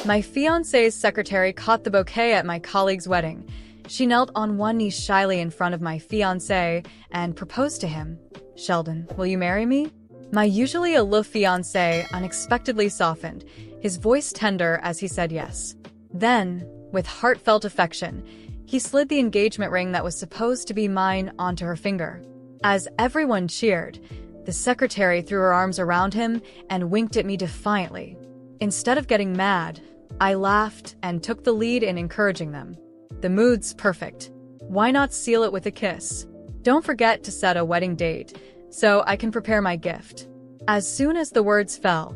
My fiance's secretary caught the bouquet at my colleague's wedding. She knelt on one knee shyly in front of my fiancé and proposed to him. "Sheldon, will you marry me?" My usually aloof fiancé unexpectedly softened, his voice tender as he said yes. Then, with heartfelt affection, he slid the engagement ring that was supposed to be mine onto her finger. As everyone cheered, the secretary threw her arms around him and winked at me defiantly. Instead of getting mad, I laughed and took the lead in encouraging them. The mood's perfect. Why not seal it with a kiss? Don't forget to set a wedding date so I can prepare my gift. As soon as the words fell,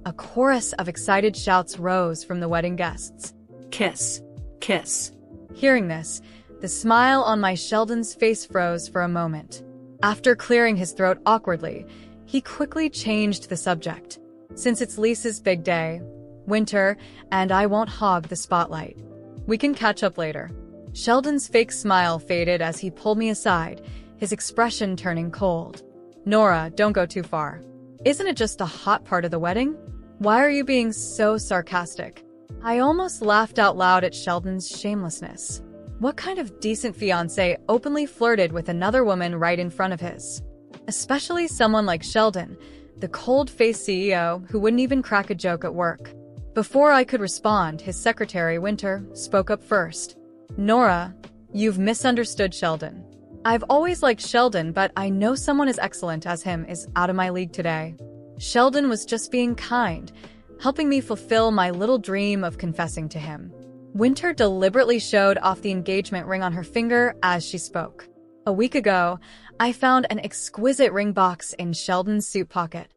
a chorus of excited shouts rose from the wedding guests. "Kiss! Kiss!" Hearing this, the smile on my Sheldon's face froze for a moment. After clearing his throat awkwardly, he quickly changed the subject. "Since it's Lisa's big day, winter, and I won't hog the spotlight. We can catch up later." Sheldon's fake smile faded as he pulled me aside, his expression turning cold. "Nora, don't go too far. Isn't it just the hot part of the wedding? Why are you being so sarcastic?" I almost laughed out loud at Sheldon's shamelessness. What kind of decent fiancé openly flirted with another woman right in front of his? Especially someone like Sheldon, the cold-faced CEO who wouldn't even crack a joke at work. Before I could respond, his secretary, Winter, spoke up first. "Nora, you've misunderstood Sheldon. I've always liked Sheldon, but I know someone as excellent as him is out of my league today. Sheldon was just being kind, helping me fulfill my little dream of confessing to him." Winter deliberately showed off the engagement ring on her finger as she spoke. "A week ago, I found an exquisite ring box in Sheldon's suit pocket.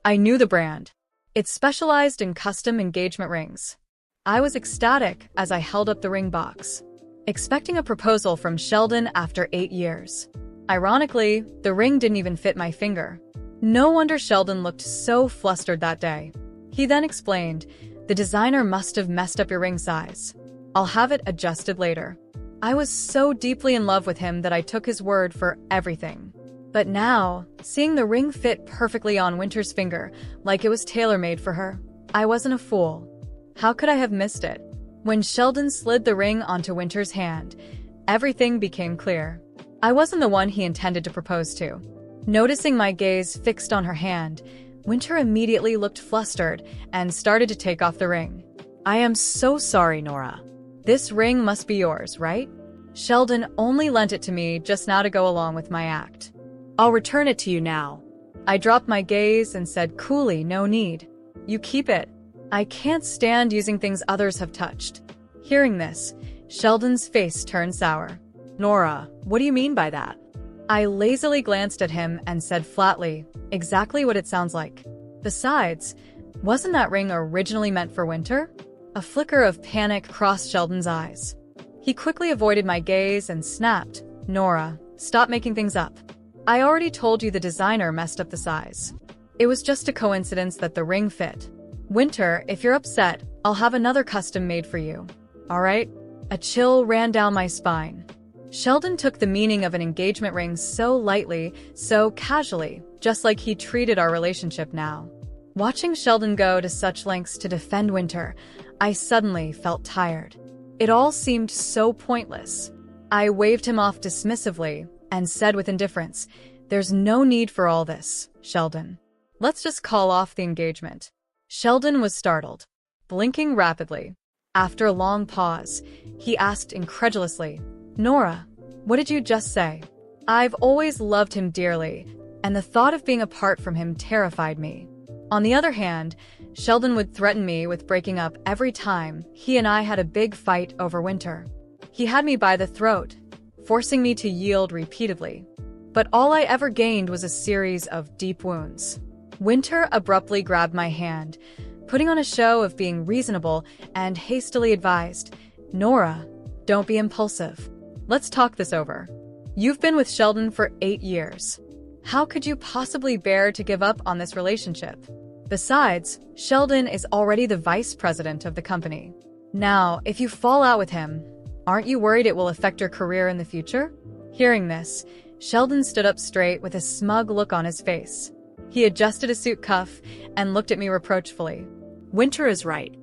I knew the brand. It specialized in custom engagement rings." I was ecstatic as I held up the ring box, expecting a proposal from Sheldon after 8 years. Ironically, the ring didn't even fit my finger. No wonder Sheldon looked so flustered that day. He then explained, "The designer must have messed up your ring size. I'll have it adjusted later." I was so deeply in love with him that I took his word for everything. But now, seeing the ring fit perfectly on Winter's finger, like it was tailor-made for her, I wasn't a fool. How could I have missed it? When Sheldon slid the ring onto Winter's hand, everything became clear. I wasn't the one he intended to propose to. Noticing my gaze fixed on her hand, Winter immediately looked flustered and started to take off the ring. "I am so sorry, Nora. This ring must be yours, right? Sheldon only lent it to me just now to go along with my act. I'll return it to you now." I dropped my gaze and said coolly, "No need. You keep it. I can't stand using things others have touched." Hearing this, Sheldon's face turned sour. "Nora, what do you mean by that?" I lazily glanced at him and said flatly, "Exactly what it sounds like. Besides, wasn't that ring originally meant for Winter?" A flicker of panic crossed Sheldon's eyes. He quickly avoided my gaze and snapped, "Nora, stop making things up. I already told you the designer messed up the size. It was just a coincidence that the ring fit. Winter, if you're upset, I'll have another custom made for you. All right?" A chill ran down my spine. Sheldon took the meaning of an engagement ring so lightly, so casually, just like he treated our relationship now. Watching Sheldon go to such lengths to defend Winter, I suddenly felt tired. It all seemed so pointless. I waved him off dismissively and said with indifference, "There's no need for all this, Sheldon. Let's just call off the engagement." Sheldon was startled, blinking rapidly. After a long pause, he asked incredulously, "Nora, what did you just say?" I've always loved him dearly, and the thought of being apart from him terrified me. On the other hand, Sheldon would threaten me with breaking up every time he and I had a big fight over Winter. He had me by the throat, forcing me to yield repeatedly. But all I ever gained was a series of deep wounds. Winter abruptly grabbed my hand, putting on a show of being reasonable, and hastily advised, "Nora, don't be impulsive. Let's talk this over. You've been with Sheldon for 8 years. How could you possibly bear to give up on this relationship? Besides, Sheldon is already the vice president of the company. Now, if you fall out with him, aren't you worried it will affect your career in the future?" Hearing this, Sheldon stood up straight with a smug look on his face. He adjusted a suit cuff and looked at me reproachfully. "Winter is right.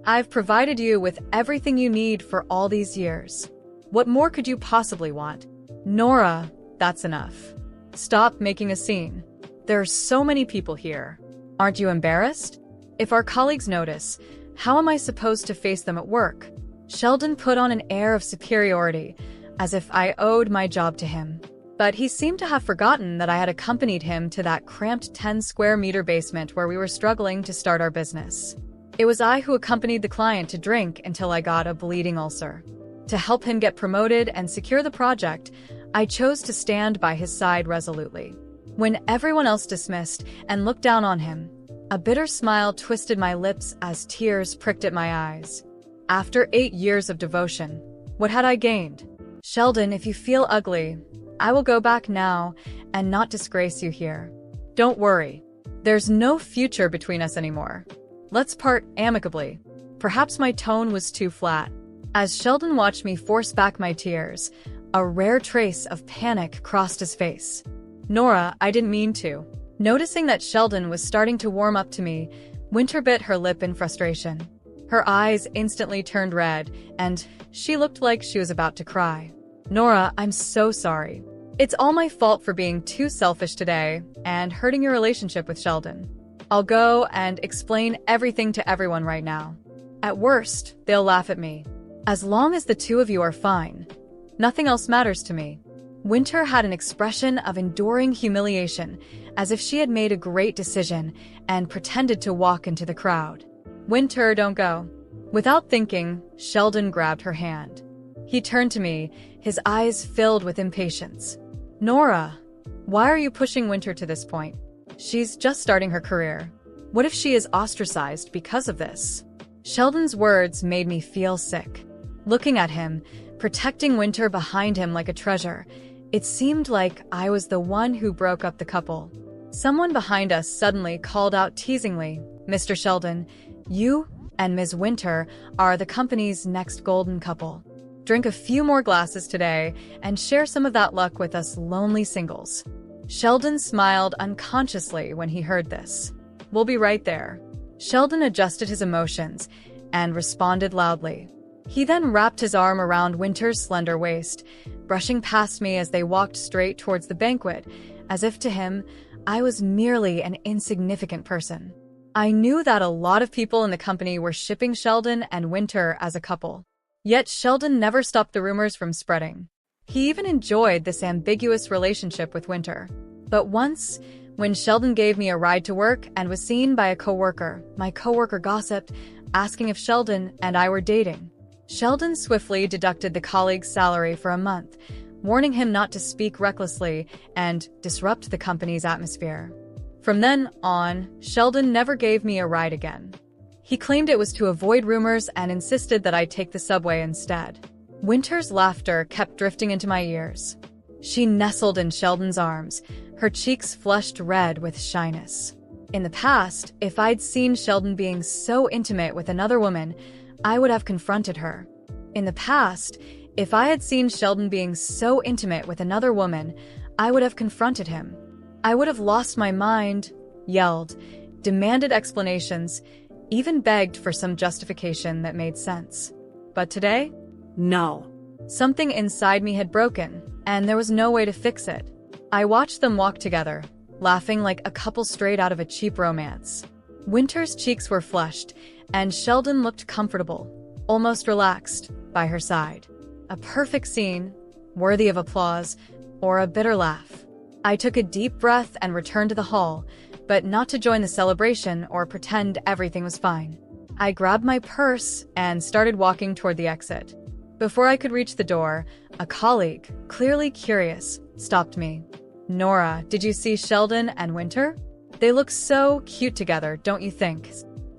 I've provided you with everything you need for all these years. What more could you possibly want? Nora, that's enough. Stop making a scene. There are so many people here. Aren't you embarrassed? If our colleagues notice, how am I supposed to face them at work? Sheldon put on an air of superiority, as if I owed my job to him. But he seemed to have forgotten that I had accompanied him to that cramped 10-square-meter basement where we were struggling to start our business. It was I who accompanied the client to drink until I got a bleeding ulcer. To help him get promoted and secure the project, I chose to stand by his side resolutely. When everyone else dismissed and looked down on him, a bitter smile twisted my lips as tears pricked at my eyes. After 8 years of devotion, what had I gained? Sheldon, if you feel ugly, I will go back now and not disgrace you here. Don't worry. There's no future between us anymore. Let's part amicably. Perhaps my tone was too flat. As Sheldon watched me force back my tears, a rare trace of panic crossed his face. Nora, I didn't mean to. Noticing that Sheldon was starting to warm up to me, Winter bit her lip in frustration. Her eyes instantly turned red, and she looked like she was about to cry. Nora, I'm so sorry. It's all my fault for being too selfish today and hurting your relationship with Sheldon. I'll go and explain everything to everyone right now. At worst, they'll laugh at me. As long as the two of you are fine, nothing else matters to me. Winter had an expression of enduring humiliation, as if she had made a great decision and pretended to walk into the crowd. Winter, don't go. Without thinking, Sheldon grabbed her hand. He turned to me, his eyes filled with impatience. Nora, why are you pushing Winter to this point? She's just starting her career. What if she is ostracized because of this? Sheldon's words made me feel sick. Looking at him, protecting Winter behind him like a treasure, it seemed like I was the one who broke up the couple. Someone behind us suddenly called out teasingly, Mr. Sheldon, you and Ms. Winter are the company's next golden couple. Drink a few more glasses today and share some of that luck with us lonely singles. Sheldon smiled unconsciously when he heard this. We'll be right there. Sheldon adjusted his emotions and responded loudly. He then wrapped his arm around Winter's slender waist, brushing past me as they walked straight towards the banquet, as if to him, I was merely an insignificant person. I knew that a lot of people in the company were shipping Sheldon and Winter as a couple. Yet Sheldon never stopped the rumors from spreading. He even enjoyed this ambiguous relationship with Winter. But once, when Sheldon gave me a ride to work and was seen by a coworker, my coworker gossiped, asking if Sheldon and I were dating. Sheldon swiftly deducted the colleague's salary for a month, warning him not to speak recklessly and disrupt the company's atmosphere. From then on, Sheldon never gave me a ride again. He claimed it was to avoid rumors and insisted that I take the subway instead. Winter's laughter kept drifting into my ears. She nestled in Sheldon's arms, her cheeks flushed red with shyness. In the past, if I'd seen Sheldon being so intimate with another woman, I would have confronted her. In the past, if I had seen Sheldon being so intimate with another woman, I would have confronted him. I would have lost my mind, yelled, demanded explanations, even begged for some justification that made sense. But today? No. Something inside me had broken, and there was no way to fix it. I watched them walk together, laughing like a couple straight out of a cheap romance. Winter's cheeks were flushed, and Sheldon looked comfortable, almost relaxed, by her side. A perfect scene, worthy of applause, or a bitter laugh. I took a deep breath and returned to the hall, but not to join the celebration or pretend everything was fine. I grabbed my purse and started walking toward the exit. Before I could reach the door, a colleague, clearly curious, stopped me. Nora, did you see Sheldon and Winter? They look so cute together, don't you think?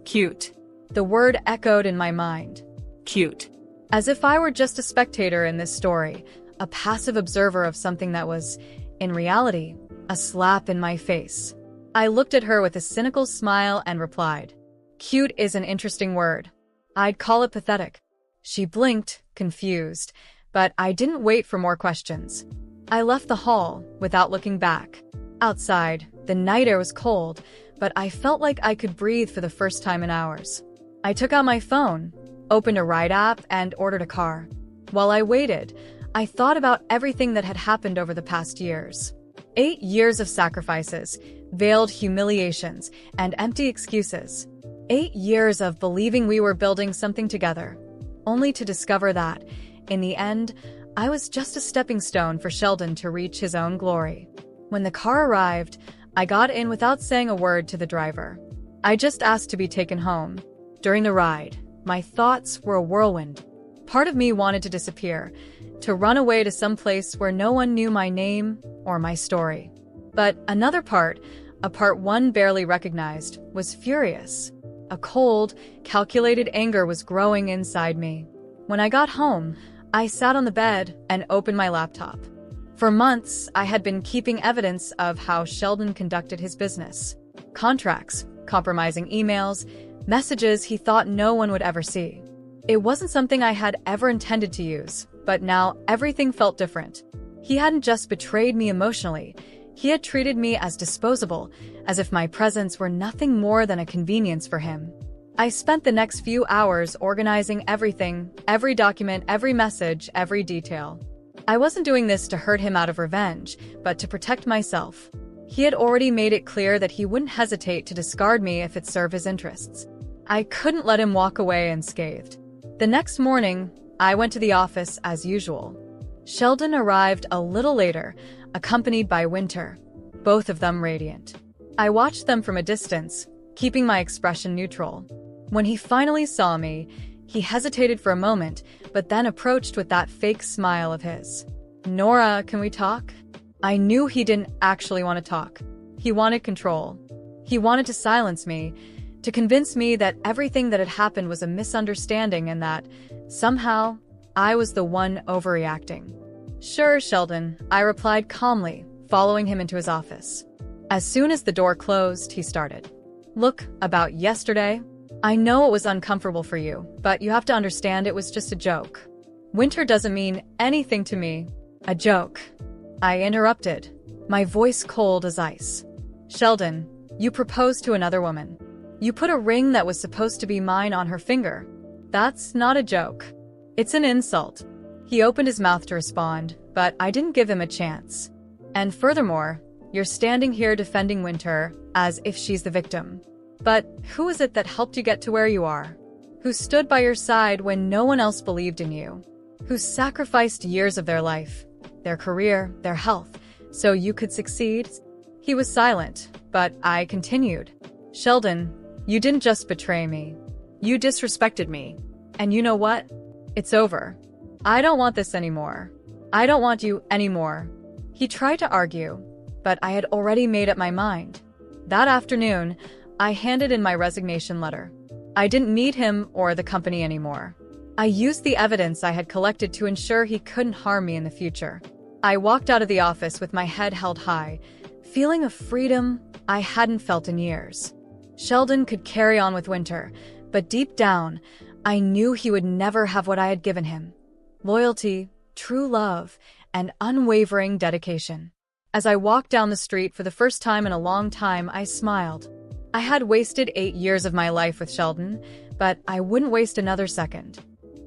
Cute. The word echoed in my mind. Cute. As if I were just a spectator in this story, a passive observer of something that was, in reality, a slap in my face. I looked at her with a cynical smile and replied, "Cute is an interesting word. I'd call it pathetic." She blinked, confused, but I didn't wait for more questions. I left the hall without looking back. Outside, the night air was cold, but I felt like I could breathe for the first time in hours. I took out my phone, opened a ride app, and ordered a car. While I waited, I thought about everything that had happened over the past years. 8 years of sacrifices, veiled humiliations, and empty excuses. 8 years of believing we were building something together, only to discover that, in the end, I was just a stepping stone for Sheldon to reach his own glory. When the car arrived, I got in without saying a word to the driver. I just asked to be taken home. During the ride, my thoughts were a whirlwind. Part of me wanted to disappear, to run away to some place where no one knew my name or my story. But another part, a part one barely recognized, was furious. A cold, calculated anger was growing inside me. When I got home, I sat on the bed and opened my laptop. For months, I had been keeping evidence of how Sheldon conducted his business. Contracts, compromising emails, messages he thought no one would ever see. It wasn't something I had ever intended to use, but now everything felt different. He hadn't just betrayed me emotionally, he had treated me as disposable, as if my presence were nothing more than a convenience for him. I spent the next few hours organizing everything, every document, every message, every detail. I wasn't doing this to hurt him out of revenge, but to protect myself. He had already made it clear that he wouldn't hesitate to discard me if it served his interests. I couldn't let him walk away unscathed. The next morning, I went to the office as usual. Sheldon arrived a little later, accompanied by Winter, both of them radiant. I watched them from a distance, keeping my expression neutral. When he finally saw me, he hesitated for a moment, but then approached with that fake smile of his. "Nora, can we talk?" I knew he didn't actually want to talk. He wanted control. He wanted to silence me, to convince me that everything that had happened was a misunderstanding and that, somehow, I was the one overreacting. "Sure, Sheldon," I replied calmly, following him into his office. As soon as the door closed, he started. "Look, about yesterday, I know it was uncomfortable for you, but you have to understand it was just a joke. Winter doesn't mean anything to me." "A joke?" I interrupted, my voice cold as ice. "Sheldon, you proposed to another woman. You put a ring that was supposed to be mine on her finger. That's not a joke. It's an insult." He opened his mouth to respond, but I didn't give him a chance. "And furthermore, you're standing here defending Winter as if she's the victim. But who is it that helped you get to where you are? Who stood by your side when no one else believed in you? Who sacrificed years of their life, their career, their health, so you could succeed?" He was silent, but I continued. "Sheldon, you didn't just betray me. You disrespected me. And you know what? It's over. I don't want this anymore. I don't want you anymore." He tried to argue, but I had already made up my mind. That afternoon, I handed in my resignation letter. I didn't need him or the company anymore. I used the evidence I had collected to ensure he couldn't harm me in the future. I walked out of the office with my head held high, feeling a freedom I hadn't felt in years. Sheldon could carry on with Winter, but deep down, I knew he would never have what I had given him: loyalty, true love, and unwavering dedication. As I walked down the street for the first time in a long time, I smiled. I had wasted 8 years of my life with Sheldon, but I wouldn't waste another second.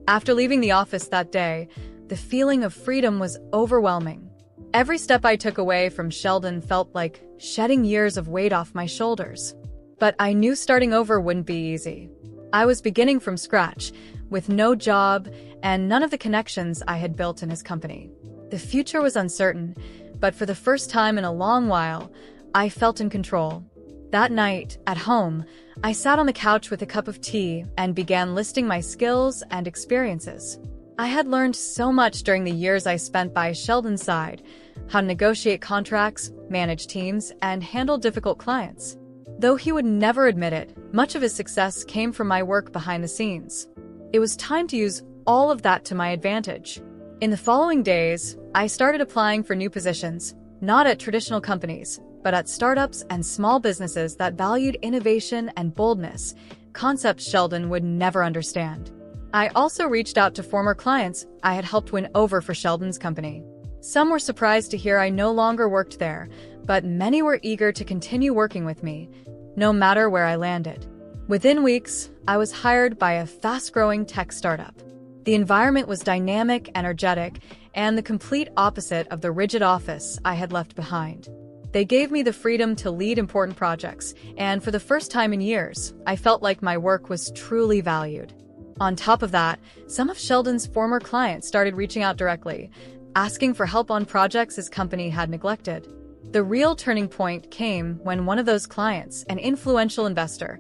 After leaving the office that day, the feeling of freedom was overwhelming. Every step I took away from Sheldon felt like shedding years of weight off my shoulders. But I knew starting over wouldn't be easy. I was beginning from scratch, with no job and none of the connections I had built in his company. The future was uncertain, but for the first time in a long while, I felt in control. That night, at home, I sat on the couch with a cup of tea and began listing my skills and experiences. I had learned so much during the years I spent by Sheldon's side: how to negotiate contracts, manage teams, and handle difficult clients. Though he would never admit it, much of his success came from my work behind the scenes. It was time to use all of that to my advantage. In the following days, I started applying for new positions, not at traditional companies, but at startups and small businesses that valued innovation and boldness, concepts Sheldon would never understand. I also reached out to former clients I had helped win over for Sheldon's company. Some were surprised to hear I no longer worked there, but many were eager to continue working with me, no matter where I landed. Within weeks, I was hired by a fast-growing tech startup. The environment was dynamic, energetic, and the complete opposite of the rigid office I had left behind. They gave me the freedom to lead important projects, and for the first time in years, I felt like my work was truly valued. On top of that, some of Sheldon's former clients started reaching out directly, asking for help on projects his company had neglected. The real turning point came when one of those clients, an influential investor,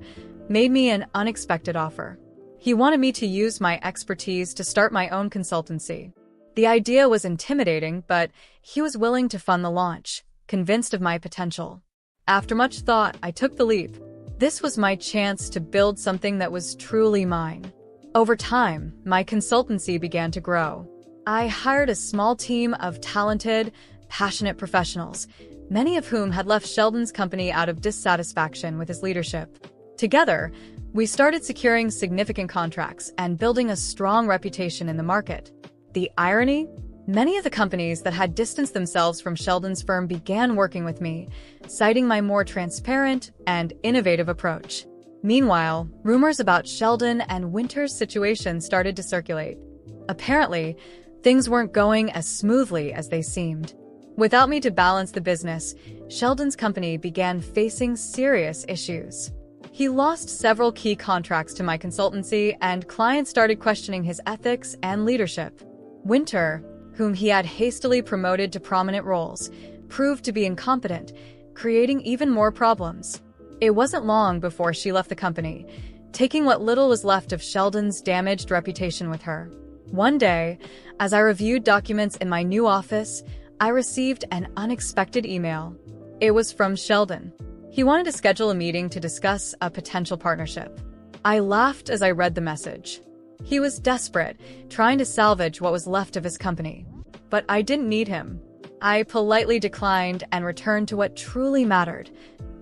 made me an unexpected offer. He wanted me to use my expertise to start my own consultancy. The idea was intimidating, but he was willing to fund the launch, convinced of my potential. After much thought, I took the leap. This was my chance to build something that was truly mine. Over time, my consultancy began to grow. I hired a small team of talented, passionate professionals, many of whom had left Sheldon's company out of dissatisfaction with his leadership. Together, we started securing significant contracts and building a strong reputation in the market. The irony? Many of the companies that had distanced themselves from Sheldon's firm began working with me, citing my more transparent and innovative approach. Meanwhile, rumors about Sheldon and Winter's situation started to circulate. Apparently, things weren't going as smoothly as they seemed. Without me to balance the business, Sheldon's company began facing serious issues. He lost several key contracts to my consultancy, and clients started questioning his ethics and leadership. Winter, whom he had hastily promoted to prominent roles, proved to be incompetent, creating even more problems. It wasn't long before she left the company, taking what little was left of Sheldon's damaged reputation with her. One day, as I reviewed documents in my new office, I received an unexpected email. It was from Sheldon. He wanted to schedule a meeting to discuss a potential partnership. I laughed as I read the message. He was desperate, trying to salvage what was left of his company. But I didn't need him. I politely declined and returned to what truly mattered,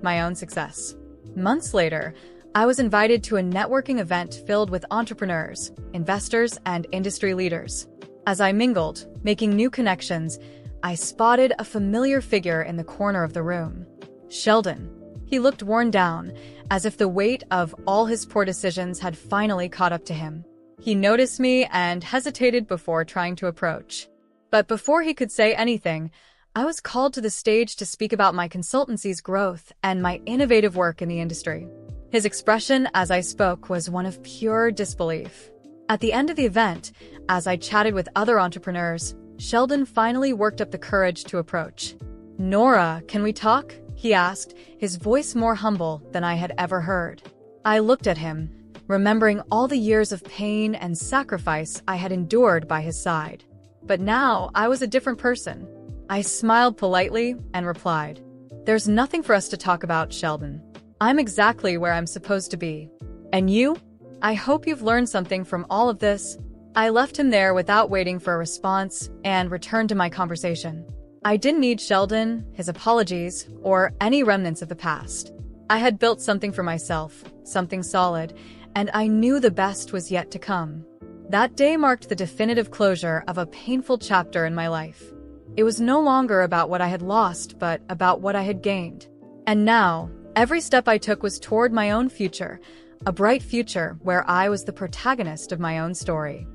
my own success. Months later, I was invited to a networking event filled with entrepreneurs, investors, and industry leaders. As I mingled, making new connections, I spotted a familiar figure in the corner of the room. Sheldon. He looked worn down, as if the weight of all his poor decisions had finally caught up to him. He noticed me and hesitated before trying to approach. But before he could say anything, I was called to the stage to speak about my consultancy's growth and my innovative work in the industry. His expression as I spoke was one of pure disbelief. At the end of the event, as I chatted with other entrepreneurs, Sheldon finally worked up the courage to approach. "Nora, can we talk?" he asked, his voice more humble than I had ever heard. I looked at him, remembering all the years of pain and sacrifice I had endured by his side. But now I was a different person. I smiled politely and replied, "There's nothing for us to talk about, Sheldon. I'm exactly where I'm supposed to be. And you? I hope you've learned something from all of this." I left him there without waiting for a response and returned to my conversation. I didn't need Sheldon, his apologies, or any remnants of the past. I had built something for myself, something solid, and I knew the best was yet to come. That day marked the definitive closure of a painful chapter in my life. It was no longer about what I had lost, but about what I had gained. And now, every step I took was toward my own future, a bright future where I was the protagonist of my own story.